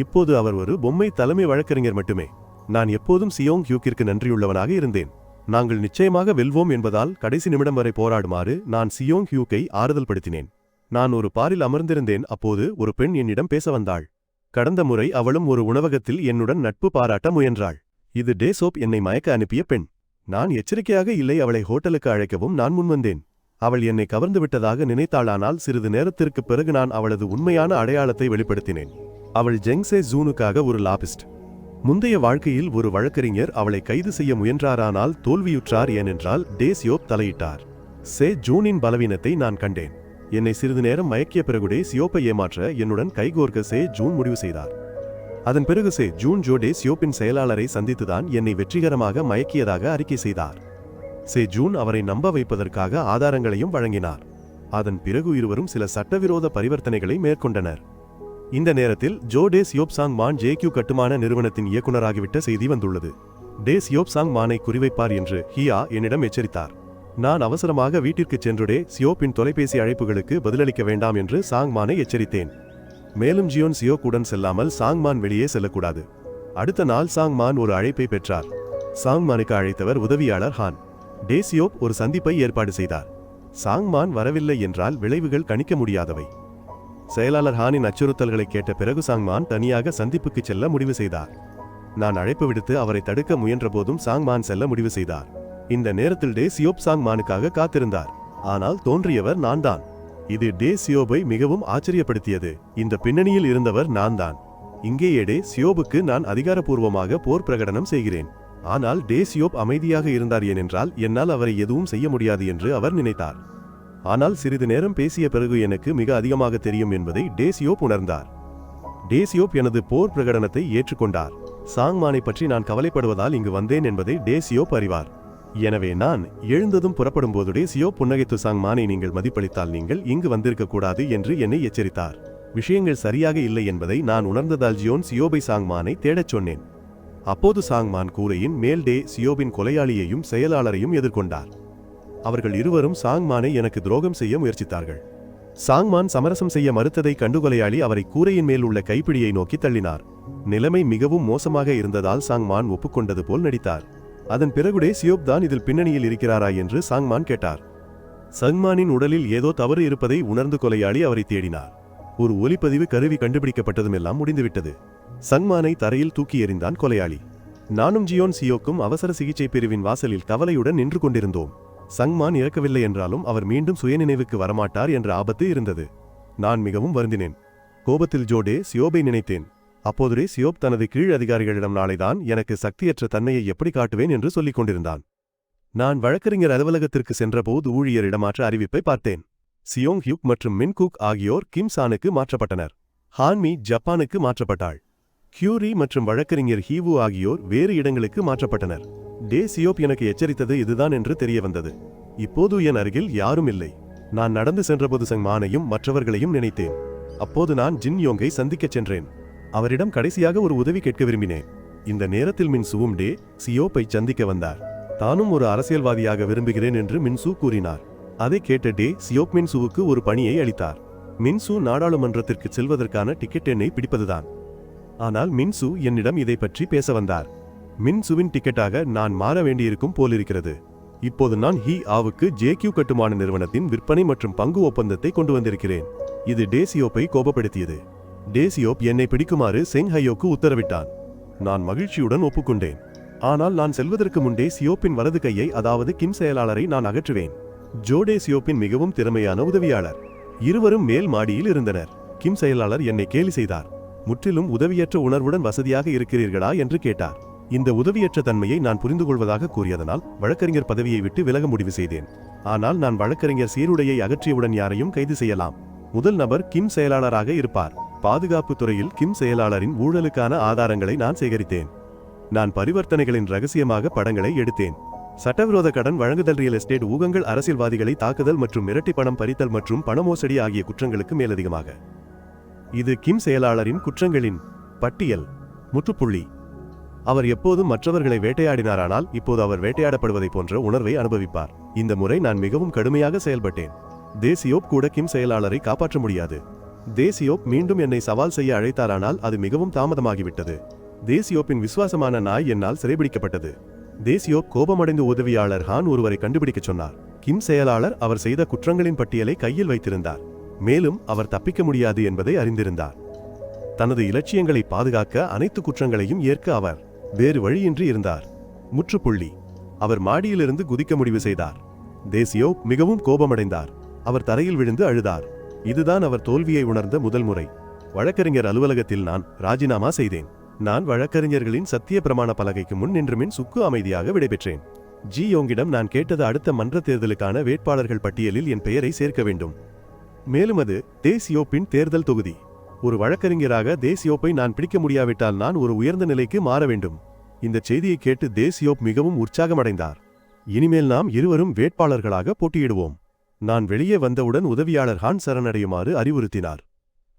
இப்போது அவர் ஒரு பொம்மை தலைமை வழக்கறிஞர் மட்டுமே. நான் எப்போதும் சியோங் ஹியூக்கிற்கு நன்றியுள்ளவனாக இருந்தேன். நாங்கள் நிச்சயமாக வெல்வோம் என்பதால் கடைசி நிமிடம் வரை போராடுமாறு நான் சியோங் ஹியூக்கை ஆறுதல் படுத்தினேன். நான் ஒரு பாரில் அமர்ந்திருந்தேன். அப்போது ஒரு பெண் என்னிடம் பேச வந்தாள். கடந்த முறை அவளும் ஒரு உணவகத்தில் என்னுடன் நட்பு பாராட்ட முயன்றாள். இது டே சியோப் என்னை மயக்க அனுப்பிய பெண். நான் எச்சரிக்கையாக இல்லை. அவளை ஹோட்டலுக்கு அழைக்கவும் நான் முன்வந்தேன். அவள் என்னை கவர்ந்து விட்டதாக நினைத்தாளானால் சிறிது நேரத்திற்குப் பிறகு நான் அவளது உண்மையான அடையாளத்தை வெளிப்படுத்தினேன். அவள் ஜெங்ஸே ஜூனுக்காக ஒரு லாபிஸ்ட். முந்தைய வாழ்க்கையில் ஒரு வழக்கறிஞர் அவளை கைது செய்ய முயன்றாரானால் தோல்வியுற்றார். ஏனென்றால் டே சியோப் தலையிட்டார். சே ஜூனின் பலவீனத்தை நான் கண்டேன். என்னை சிறிது நேரம் மயக்கிய பிறகு டே சியோப்பை ஏமாற்ற என்னுடன் கைகோர்க்க சே ஜூன் முடிவு செய்தார். அதன் பிறகு சே ஜூன் டே சியோப்பின் செயலாளரை சந்தித்துதான் என்னை வெற்றிகரமாக மயக்கியதாக அறிக்கை செய்தார். சே ஜூன் அவரை நம்ப வைப்பதற்காக ஆதாரங்களையும் வழங்கினார். அதன் பிறகு இருவரும் சில சட்டவிரோத பரிவர்த்தனைகளை மேற்கொண்டனர். இந்த நேரத்தில் டே சியோப் சாங் மான் ஜேக்யூ கட்டுமான நிறுவனத்தின் இயக்குநராகிவிட்ட செய்தி வந்துள்ளது. டே சியோப் சாங் மானை குறிவைப்பார் என்று ஹியா என்னிடம் எச்சரித்தார். நான் அவசரமாக வீட்டிற்கு சென்று டே சியோப்பின் தொலைபேசி அழைப்புகளுக்கு பதிலளிக்க வேண்டாம் என்று சாங் மானை எச்சரித்தேன். மேலும் ஜியோன் சியோக்குடன் செல்லாமல் சாங் மான் வெளியே செல்லக்கூடாது. அடுத்த நாள் சாங் மான் ஒரு அழைப்பை பெற்றார். சாங் மானுக்கு அழைத்தவர் உதவியாளர் ஹான். டே சியோப் ஒரு சந்திப்பை ஏற்பாடு செய்தார். சாங் மான் வரவில்லை என்றால் விளைவுகள் கணிக்க முடியாதவை. செயலாளர் ஹானின் அச்சுறுத்தல்களை கேட்ட பிறகு சாங் மான் தனியாக சந்திப்புக்கு செல்ல முடிவு செய்தார். நான் அழைப்பு விடுத்து அவரை தடுக்க முயன்ற போதும் சாங் மான் செல்ல முடிவு செய்தார். இந்த நேரத்தில் டே சியோப் சாங் மானுக்காக காத்திருந்தார். ஆனால் தோன்றியவர் நான் தான். இது டே சியோபை மிகவும் ஆச்சரியப்படுத்தியது. இந்த பின்னணியில் இருந்தவர் நான் தான். இங்கேயே டே சியோபுக்கு நான் அதிகாரப்பூர்வமாக போர் பிரகடனம் செய்கிறேன். ஆனால் டே சியோப் அமைதியாக இருந்தார். ஏனென்றால் என்னால் அவரை எதுவும் செய்ய முடியாது என்று அவர் நினைத்தார். ஆனால் சிறிது நேரம் பேசிய பிறகு எனக்கு மிக அதிகமாக தெரியும் என்பதை டே சியோப் உணர்ந்தார். டே சியோப் எனது போர் பிரகடனத்தை ஏற்றுக்கொண்டார். சாங் மானை பற்றி நான் கவலைப்படுவதால் இங்கு வந்தேன் என்பதை டே சியோப் அறிவார். எனவே நான் எழுந்ததும் புறப்படும் போது டே சியோப் புன்னகைத்து சாங் மானை நீங்கள் மதிப்பளித்தால் நீங்கள் இங்கு வந்திருக்க கூடாது என்று என்னை எச்சரித்தார். விஷயங்கள் சரியாக இல்லை என்பதை நான் உணர்ந்ததால் ஜியோன் சியோபை சாங் மானை தேடச் சொன்னேன். அப்போது சாங் மான் கூரையின் மேல் டே சியோபின் கொலையாளியையும் செயலாளரையும் எதிர்கொண்டார். அவர்கள் இருவரும் சாங் மானை எனக்கு துரோகம் செய்ய முயற்சித்தார்கள். சாங் மான் சமரசம் செய்ய மறுத்ததை கண்டு கொலையாளி அவரை கூரையின் மேல் உள்ள கைப்பிடியை நோக்கி தள்ளினார். நிலைமை மிகவும் மோசமாக இருந்ததால் சாங் மான் ஒப்புக்கொண்டது போல் நடித்தார். அதன் பிறகு டே சியோப் தான் இதில் பின்னணியில் இருக்கிறாரா என்று சாங் மான் கேட்டார். சாங் மானின் உடலில் ஏதோ தவறு இருப்பதை உணர்ந்து கொலையாளி அவரை தேடினார். ஒரு ஒலிப்பதிவு கருவி கண்டுபிடிக்கப்பட்டதும் எல்லாம் முடிந்துவிட்டது. சாங் மானை தரையில் தூக்கி எறிந்தான் கொலையாளி. நானும் ஜியோன் சியோக்கும் அவசர சிகிச்சை பிரிவின் வாசலில் கவலையுடன் நின்று கொண்டிருந்தோம். சாங் மான் இறக்கவில்லை என்றாலும் அவர் மீண்டும் சுயநினைவுக்கு வரமாட்டார் என்ற ஆபத்து இருந்தது. நான் மிகவும் வருந்தினேன். கோபத்தில் டே சியோபை நினைத்தேன். அப்போது டே சியோப் தனது கீழ் அதிகாரிகளிடம் நாளைதான் எனக்கு சக்தியற்ற தன்மையை எப்படி காட்டுவேன் என்று சொல்லிக் கொண்டிருந்தான். நான் வழக்கறிஞர் அலுவலகத்திற்கு சென்றபோது ஊழியர் இடமாற்ற அறிவிப்பை பார்த்தேன். சியோங் ஹியூக் மற்றும் மின் குக் ஆகியோர் கிம் சானுக்கு மாற்றப்பட்டனர். ஹான்மி ஜப்பானுக்கு மாற்றப்பட்டாள். கியூரி மற்றும் வழக்கறிஞர் ஹீவு ஆகியோர் வேறு இடங்களுக்கு மாற்றப்பட்டனர். டே சியோப் எனக்கு எச்சரித்தது இதுதான் என்று தெரிய வந்தது. இப்போது என் அருகில் யாரும் இல்லை. நான் நடந்து சென்றபோது சாங் மானையும் மற்றவர்களையும் நினைத்தேன். அப்போது நான் ஜின் யோங்கை சந்திக்கச் சென்றேன். அவரிடம் கடைசியாக ஒரு உதவி கேட்க விரும்பினேன். இந்த நேரத்தில் மின் சுவும் டே சியோப்பை சந்திக்க வந்தார். தானும் ஒரு அரசியல்வாதியாக விரும்புகிறேன் என்று மின்சு கூறினார். அதை கேட்ட டே சியோப் மின்சுவுக்கு ஒரு பணியை அளித்தார். மின்சு நாடாளுமன்றத்திற்கு செல்வதற்கான டிக்கெட் எண்ணை பிடிப்பதுதான். ஆனால் மின்சு என்னிடம் இதை பற்றி பேச வந்தார். மின்சுவின் டிக்கெட்டாக நான் மாற வேண்டியிருக்கும் போலிருக்கிறது. இப்போது நான் ஹி ஆவுக்கு ஜேக்யூ கட்டுமான நிறுவனத்தின் விற்பனை மற்றும் பங்கு ஒப்பந்தத்தை கொண்டு வந்திருக்கிறேன். இது டே சியோப்பை கோபப்படுத்தியது. டே சியோப் என்னை பிடிக்குமாறு செங் ஹையோக்கு உத்தரவிட்டான். நான் மகிழ்ச்சியுடன் ஒப்புக்கொண்டேன். ஆனால் நான் செல்வதற்கு முன்பே சியோப்பின் வலது கையை, அதாவது கிம் செயலாளரை நான் அகற்றுவேன். டே சியோப்பின் மிகவும் திறமையான உதவியாளர். இருவரும் மேல் மாடியில் இருந்தனர். கிம் செயலாளர் என்னை கேலி செய்தார். முற்றிலும் உதவியற்ற உணர்வுடன் வசதியாக இருக்கிறீர்களா என்று கேட்டார். இந்த உதவியற்ற தன்மையை நான் புரிந்து கொள்வதாக கூறியதனால் வழக்கறிஞர் பதவியை விட்டு விலக முடிவு செய்தேன். ஆனால் நான் வழக்கறிஞர் சீருடையை அகற்றியவுடன் யாரையும் கைது செய்யலாம். முதல் நபர் கிம் செயலாளராக இருப்பார். பாதுகாப்பு துறையில் கிம் செயலாளரின் ஊழலுக்கான ஆதாரங்களை நான் சேகரித்தேன். நான் பரிவர்த்தனைகளின் ரகசியமாக படங்களை எடுத்தேன். சட்டவிரோத கடன் வழங்குதல், ரியல் எஸ்டேட் ஊகங்கள், அரசியல்வாதிகளை தாக்குதல் மற்றும் மிரட்டி பணம் பறித்தல் மற்றும் பணமோசடி ஆகிய குற்றங்களுக்கு மேலதிகமாக. இது கிம் செயலாளரின் குற்றங்களின் பட்டியல். முற்றுப்புள்ளி. அவர் எப்போதும் மற்றவர்களை வேட்டையாடினாரானால் இப்போது அவர் வேட்டையாடப்படுவதை போன்ற உணர்வை அனுபவிப்பார். இந்த முறை நான் மிகவும் கடுமையாக செயல்பட்டேன். டே சியோப் கூட கிம் செயலாளரை காப்பாற்ற முடியாது. டே சியோப் மீண்டும் என்னை சவால் செய்ய அழைத்தாரானால் அது மிகவும் தாமதமாகிவிட்டது. டே சியோப்பின் விசுவாசமான நாய் என்னால் சிறைபிடிக்கப்பட்டது. டே சியோப் கோபமடைந்த உதவியாளர் ஹான் ஒருவரை கண்டுபிடிக்கச் சொன்னார். கிம் செயலாளர் அவர் செய்த குற்றங்களின் பட்டியலை கையில் வைத்திருந்தார். மேலும் அவர் தப்பிக்க முடியாது என்பதை அறிந்திருந்தார். தனது இலட்சியங்களை பாதுகாக்க அனைத்து குற்றங்களையும் ஏற்க அவர் வேறு வழியின்றி இருந்தார். முற்றுப்புள்ளி. அவர் மாடியிலிருந்து குதிக்க முடிவு செய்தார். தேசியோ மிகவும் கோபமடைந்தார். அவர் தரையில் விழுந்து அழுதார். இதுதான் அவர் தோல்வியை உணர்ந்த முதல் முறை. வழக்கறிஞர் அலுவலகத்தில் நான் ராஜினாமா செய்தேன். நான் வழக்கறிஞர்களின் சத்திய பிரமாண பலகைக்கு முன் நின்றுமின் சுக்கு அமைதியாக விடைபெற்றேன். ஜி யோங்கிடம் நான் கேட்டது அடுத்த மன்ற தேர்தலுக்கான வேட்பாளர்கள் பட்டியலில் என் பெயரை சேர்க்க வேண்டும். மேலும் அது தேசியோப்பின் தேர்தல் தொகுதி. ஒரு வழக்கறிஞராக தேசியோப்பை நான் பிடிக்க முடியாவிட்டால் நான் ஒரு உயர்ந்த நிலைக்கு மாற வேண்டும். இந்த செய்தியை கேட்டு தேசியோப் மிகவும் உற்சாகமடைந்தார். இனிமேல் நாம் இருவரும் வேட்பாளர்களாக போட்டியிடுவோம். நான் வெளியே வந்தவுடன் உதவியாளர் ஹான் சரணடையுமாறு அறிவுறுத்தினார்.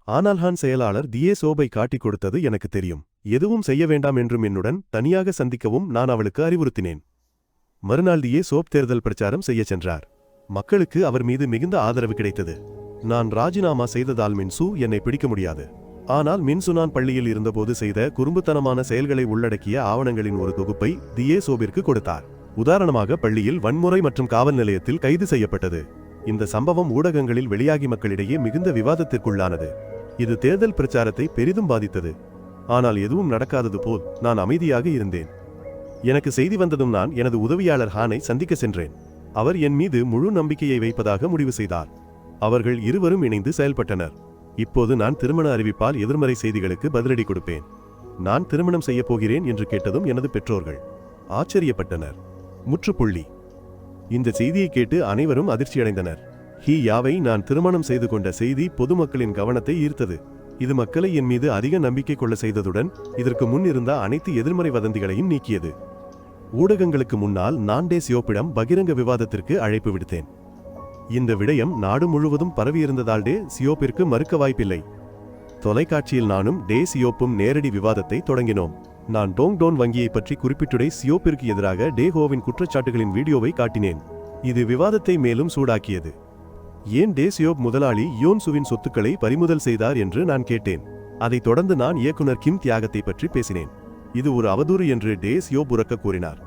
ஆனால் ஹான் செயலாளர் தியேசோபை காட்டிக் கொடுத்தது எனக்கு தெரியும். எதுவும் செய்ய வேண்டாம் என்றும் என்னுடன் தனியாக சந்திக்கவும் நான் அவளுக்கு அறிவுறுத்தினேன். மறுநாள் தியேசோப் தேர்தல் பிரச்சாரம் செய்ய சென்றார். மக்களுக்கு அவர் மீது மிகுந்த ஆதரவு கிடைத்தது. நான் ராஜினாமா செய்ததால் மின்சு என்னை பிடிக்க முடியாது. ஆனால் மின்சு நான் பள்ளியில் இருந்தபோது செய்த குறும்புத்தனமான செயல்களை உள்ளடக்கிய ஆவணங்களின் ஒரு தொகுப்பை தியேசோபிற்கு கொடுத்தார். உதாரணமாக பள்ளியில் வன்முறை மற்றும் காவல் நிலையத்தில் கைது செய்யப்பட்டது. இந்த சம்பவம் ஊடகங்களில் வெளியாகி மக்களிடையே மிகுந்த விவாதத்திற்குள்ளானது. இது தேர்தல் பிரச்சாரத்தை பெரிதும் பாதித்தது. ஆனால் எதுவும் நடக்காதது போல் நான் அமைதியாக இருந்தேன். எனக்கு செய்தி வந்ததும் நான் எனது உதவியாளர் ஹானை சந்திக்க சென்றேன். அவர் என் மீது முழு நம்பிக்கையை வைப்பதாக முடிவு செய்தார். அவர்கள் இருவரும் இணைந்து செயல்பட்டனர். இப்போது நான் திருமண அறிவிப்பால் எதிர்மறை செய்திகளுக்கு பதிலடி கொடுப்பேன். நான் திருமணம் செய்யப் போகிறேன் என்று கேட்டதும் எனது பெற்றோர்கள் ஆச்சரியப்பட்டனர். முற்றுப்புள்ளி. இந்த செய்தியை கேட்டு அனைவரும் அதிர்ச்சியடைந்தனர். யாவை நான் திருமணம் செய்து கொண்ட செய்தி பொதுமக்களின் கவனத்தை ஈர்த்தது. இது மக்களை என் மீது அதிக நம்பிக்கை கொள்ள செய்ததுடன் இதற்கு முன் இருந்த அனைத்து எதிர்மறை வதந்திகளையும் நீக்கியது. ஊடகங்களுக்கு முன்னால் நான் டேசியோப்பிடம் பகிரங்க விவாதத்திற்கு அழைப்பு விடுத்தேன். இந்த விடயம் நாடு முழுவதும் பரவியிருந்ததால் டேசியோப்பிற்கு மறுக்க வாய்ப்பில்லை. தொலைக்காட்சியில் நானும் டேசியோப்பும் நேரடி விவாதத்தை தொடங்கினோம். நான் டோங்டோன் வங்கியை பற்றி குறிப்பிட்டுடை சியோப்பிற்கு எதிராக டேஹோவின் குற்றச்சாட்டுகளின் வீடியோவை காட்டினேன். இது விவாதத்தை மேலும் சூடாக்கியது. ஏன் டேசியோப் முதலாளி யோன்சுவின் சொத்துக்களை பறிமுதல் செய்தார் என்று நான் கேட்டேன். அதைத் தொடர்ந்து நான் இயக்குனர் கிம் தியாகத்தை பற்றி பேசினேன். இது ஒரு அவதூறு என்று டேசியோப் உரக்க கூறினார்.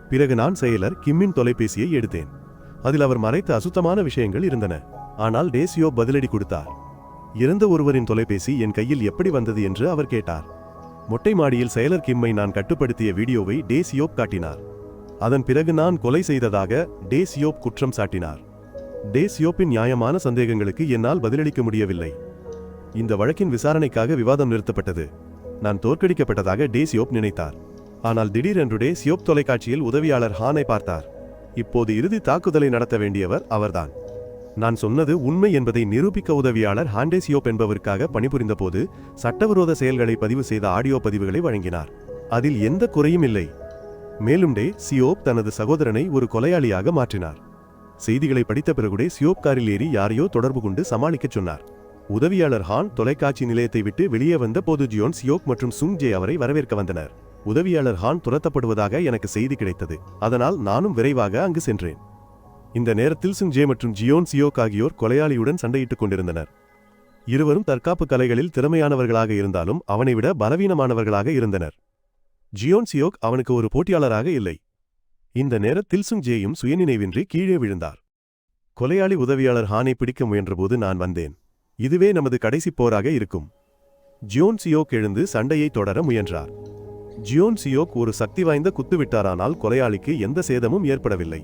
பிறகு நான் செயலர் கிம்மின் தொலைபேசியை எடுத்தேன். அதில் அவர் மறைத்த அசுத்தமான விஷயங்கள் இருந்தன. ஆனால் டேசியோப் பதிலடி கொடுத்தார். இறந்த ஒருவரின் தொலைபேசி என் கையில் எப்படி வந்தது என்று அவர் கேட்டார். மொட்டை மாடியில் செயலர் கிம்மை நான் கட்டுப்படுத்திய வீடியோவை டேசியோப் காட்டினார். அதன் பிறகு நான் கொலை செய்ததாக டேசியோப் குற்றம் சாட்டினார். டேசியோப்பின் நியாயமான சந்தேகங்களுக்கு என்னால் பதிலளிக்க முடியவில்லை. இந்த வழக்கின் விசாரணைக்காக விவாதம் நிறுத்தப்பட்டது. நான் தோற்கடிக்கப்பட்டதாக டேசியோப் நினைத்தார். ஆனால் திடீரென்று டேசியோப் தொலைக்காட்சியில் உதவியாளர் ஹானை பார்த்தார். இப்போது இறுதி தாக்குதலை நடத்த வேண்டியவர் அவர்தான். நான் சொன்னது உண்மை என்பதை நிரூபிக்க உதவியாளர் ஹாண்டேசியோப் என்பவருக்காக பணிபுரிந்த போது சட்டவிரோத செயல்களை பதிவு செய்த ஆடியோ பதிவுகளை வழங்கினார். அதில் எந்த குறையும் இல்லை. மேலும் டேசியோப் தனது சகோதரனை ஒரு கொலையாளியாக மாற்றினார். செய்திகளை படித்த பிறகுடே சியோப் காரில் ஏறி யாரையோ தொடர்பு கொண்டு சமாளிக்கச் சொன்னார். உதவியாளர் ஹான் தொலைக்காட்சி நிலையத்தை விட்டு வெளியே வந்த போது ஜியோன் சியோக் மற்றும் சுங் ஜே அவரை வரவேற்க வந்தனர். உதவியாளர் ஹான் துரத்தப்படுவதாக எனக்கு செய்தி கிடைத்தது. அதனால் நானும் விரைவாக அங்கு சென்றேன். இந்த நேரத்தில் சுங் ஜே மற்றும் ஜியோன் சியோக் ஆகியோர் கொலையாளியுடன் சண்டையிட்டுக் கொண்டிருந்தனர். இருவரும் தற்காப்பு கலைகளில் திறமையானவர்களாக இருந்தாலும் அவனை விட பலவீனமானவர்களாக இருந்தனர். ஜியோன் சியோக் அவனுக்கு ஒரு போட்டியாளராக இல்லை. இந்த நேரத்தில் சுங் ஜேயும் சுயநினைவின்றி கீழே விழுந்தார். கொலையாளி உதவியாளர் ஹானை பிடிக்க முயன்றபோது நான் வந்தேன். இதுவே நமது கடைசி போராக இருக்கும். ஜியோன் சியோக் எழுந்து சண்டையை தொடர முயன்றார். ஜியோன் சியோக் ஒரு சக்தி வாய்ந்த குத்து விட்டாரானால் கொலையாளிக்கு எந்த சேதமும் ஏற்படவில்லை.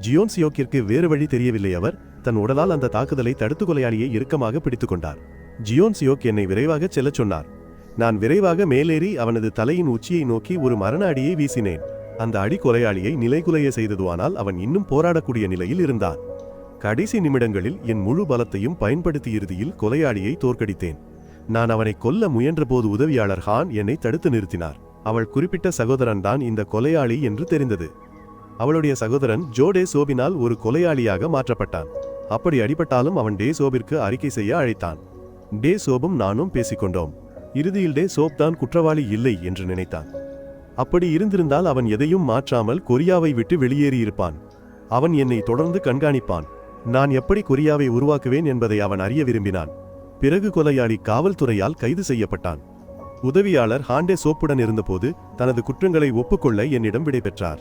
ஜியோன் சியோக்கிற்கு வேறு வழி தெரியவில்லை. அவர் தன் உடலால் அந்த தாக்குதலை தடுத்து கொலையாளியை இறுக்கமாக பிடித்துக் கொண்டார். ஜியோன் சியோக் என்னை விரைவாக செல்லச் சொன்னார். நான் விரைவாக மேலேறி அவனது தலையின் உச்சியை நோக்கி ஒரு மரண அடியை வீசினேன். அந்த அடி கொலையாளியை நிலைகுலைய செய்ததுவானால் அவன் இன்னும் போராடக்கூடிய நிலையில் இருந்தான். கடைசி நிமிடங்களில் என் முழு பலத்தையும் பயன்படுத்தி இறுதியில் கொலையாளியை தோற்கடித்தேன். நான் அவனை கொல்ல முயன்றபோது உதவியாளர் ஹான் என்னை தடுத்து நிறுத்தினார். அவள் குறிப்பிட்ட சகோதரன் தான் இந்த கொலையாளி என்று தெரிந்தது. அவளுடைய சகோதரன் ஜோ டேசோபினால் ஒரு கொலையாளியாக மாற்றப்பட்டான். அப்படி அடிபட்டாலும் அவன் டேசோபிற்கு அறிக்கை செய்ய அழைத்தான். டேசோபும் நானும் பேசிக்கொண்டோம். இறுதியில் டேசோப் தான் குற்றவாளி இல்லை என்று நினைத்தான். அப்படி இருந்திருந்தால் அவன் எதையும் மாற்றாமல் கொரியாவை விட்டு வெளியேறியிருப்பான். அவன் என்னை தொடர்ந்து கண்காணிப்பான். நான் எப்படி கொரியாவை உருவாக்குவேன் என்பதை அவன் அறிய விரும்பினான். பிறகு கொலையாளி காவல்துறையால் கைது செய்யப்பட்டான். உதவியாளர் ஹாண்டே சோப்புடன் இருந்தபோது தனது குற்றங்களை ஒப்புக்கொள்ள என்னிடம் விடைபெற்றார்.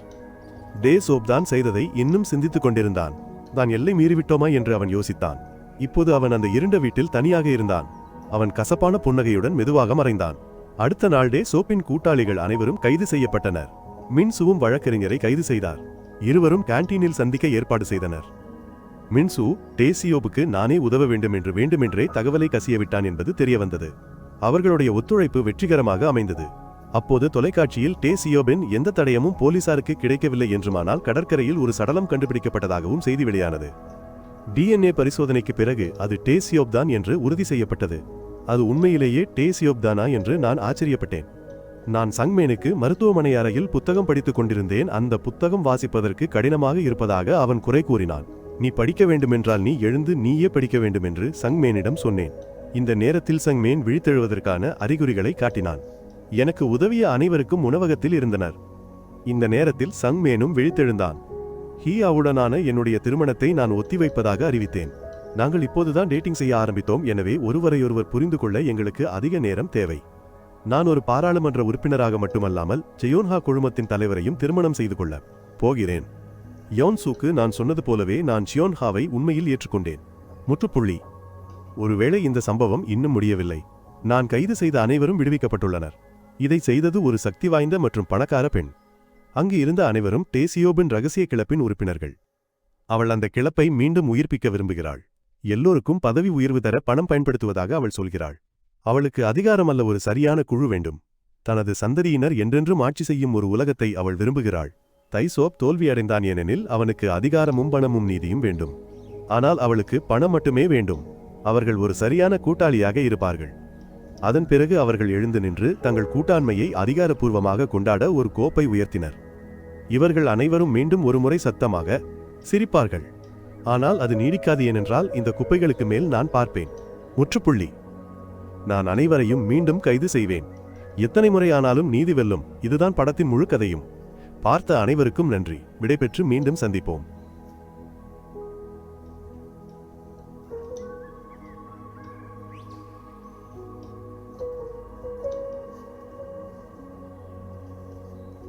டேசோப் தான் செய்ததை இன்னும் சிந்தித்துக் கொண்டிருந்தான். தான் எல்லை மீறிவிட்டோமா என்று அவன் யோசித்தான். இப்போது அவன் அந்த இருண்ட வீட்டில் தனியாக இருந்தான். அவன் கசப்பான புன்னகையுடன் மெதுவாக மறைந்தான். அடுத்த நாள் டே சோப்பின் கூட்டாளிகள் அனைவரும் கைது செய்யப்பட்டனர். மின்சுவும் வழக்கறிஞரை கைது செய்தார். இருவரும் கேண்டீனில் சந்திக்க ஏற்பாடு செய்தனர். மின்சு டேசியோபுக்கு நானே உதவ வேண்டும் என்று வேண்டுமென்றே தகவலை கசியவிட்டான் என்பது தெரியவந்தது. அவர்களுடைய ஒத்துழைப்பு வெற்றிகரமாக அமைந்தது. அப்போது தொலைக்காட்சியில் டேசியோபின் எந்த தடயமும் போலீசாருக்கு கிடைக்கவில்லை என்றுமானால் கடற்கரையில் ஒரு சடலம் கண்டுபிடிக்கப்பட்டதாகவும் செய்தி வெளியானது. DNA பரிசோதனைக்கு பிறகு அது டேசியோப் தான் என்று உறுதி செய்யப்பட்டது. அது உண்மையிலேயே டேசியோப் தானா என்று நான் ஆச்சரியப்பட்டேன். நான் சங்மேனுக்கு மருத்துவமனை அறையில் புத்தகம் படித்துக் கொண்டிருந்தேன். அந்த புத்தகம் வாசிப்பதற்கு கடினமாக இருப்பதாக அவன் குறை கூறினான். நீ படிக்க வேண்டுமென்றால் நீ எழுந்து நீயே படிக்க வேண்டும் என்று சங்மேனிடம் சொன்னேன். இந்த நேரத்தில் சங்மேன் விழித்தெழுவதற்கான அறிகுறிகளை காட்டினான். எனக்கு உதவிய அனைவருக்கும் உணவகத்தில் இருந்தனர். இந்த நேரத்தில் சங்மேனும் விழித்தெழுந்தான். ஹீயாவுடனான என்னுடைய திருமணத்தை நான் ஒத்திவைப்பதாக அறிவித்தேன். நாங்கள் இப்போதுதான் டேட்டிங் செய்ய ஆரம்பித்தோம். எனவே ஒருவரையொருவர் புரிந்து கொள்ள எங்களுக்கு அதிக நேரம் தேவை. நான் ஒரு பாராளுமன்ற உறுப்பினராக மட்டுமல்லாமல் ஜெயோன்ஹா குழுமத்தின் தலைவரையும் திருமணம் செய்து கொள்ள போகிறேன். யோன்சூக்கு நான் சொன்னது போலவே நான் ஜியோன்ஹாவை உண்மையில் ஏற்றுக்கொண்டேன். முற்றுப்புள்ளி. ஒருவேளை இந்த சம்பவம் இன்னும் முடியவில்லை. நான் கைது செய்த அனைவரும் விடுவிக்கப்பட்டுள்ளனர். இதை செய்தது ஒரு சக்தி வாய்ந்த மற்றும் பணக்கார பெண். அங்கு இருந்த அனைவரும் டேசியோபின் ரகசிய கிளப்பின் உறுப்பினர்கள். அவள் அந்த கிளப்பை மீண்டும் உயிர்ப்பிக்க விரும்புகிறாள். எல்லோருக்கும் பதவி உயர்வு தர பணம் பயன்படுத்துவதாக அவள் சொல்கிறாள். அவளுக்கு அதிகாரமல்ல, ஒரு சரியான குழு வேண்டும். தனது சந்ததியினர் என்றென்றும் ஆட்சி செய்யும் ஒரு உலகத்தை அவள் விரும்புகிறாள். தைசோப் தோல்வியடைந்தான், ஏனெனில் அவனுக்கு அதிகாரமும் பணமும் நீதியும் வேண்டும். ஆனால் அவளுக்கு பணம் மட்டுமே வேண்டும். அவர்கள் ஒரு சரியான கூட்டாளியாக இருப்பார்கள். அதன் பிறகு அவர்கள் எழுந்து நின்று தங்கள் கூட்டாண்மையை அதிகாரப்பூர்வமாக கொண்டாட ஒரு கோப்பை உயர்த்தினர். இவர்கள் அனைவரும் மீண்டும் ஒருமுறை சத்தமாக சிரிப்பார்கள். ஆனால் அது நீடிக்காது, ஏனென்றால் இந்த குப்பைகளுக்கு மேல் நான் பார்ப்பேன். முற்றுப்புள்ளி. நான் அனைவரையும் மீண்டும் கைது செய்வேன். எத்தனை முறை ஆனாலும் நீதி வெல்லும். இதுதான் படத்தின் முழு கதையும். பார்த்த அனைவருக்கும் நன்றி. விடைபெற்று மீண்டும் சந்திப்போம்.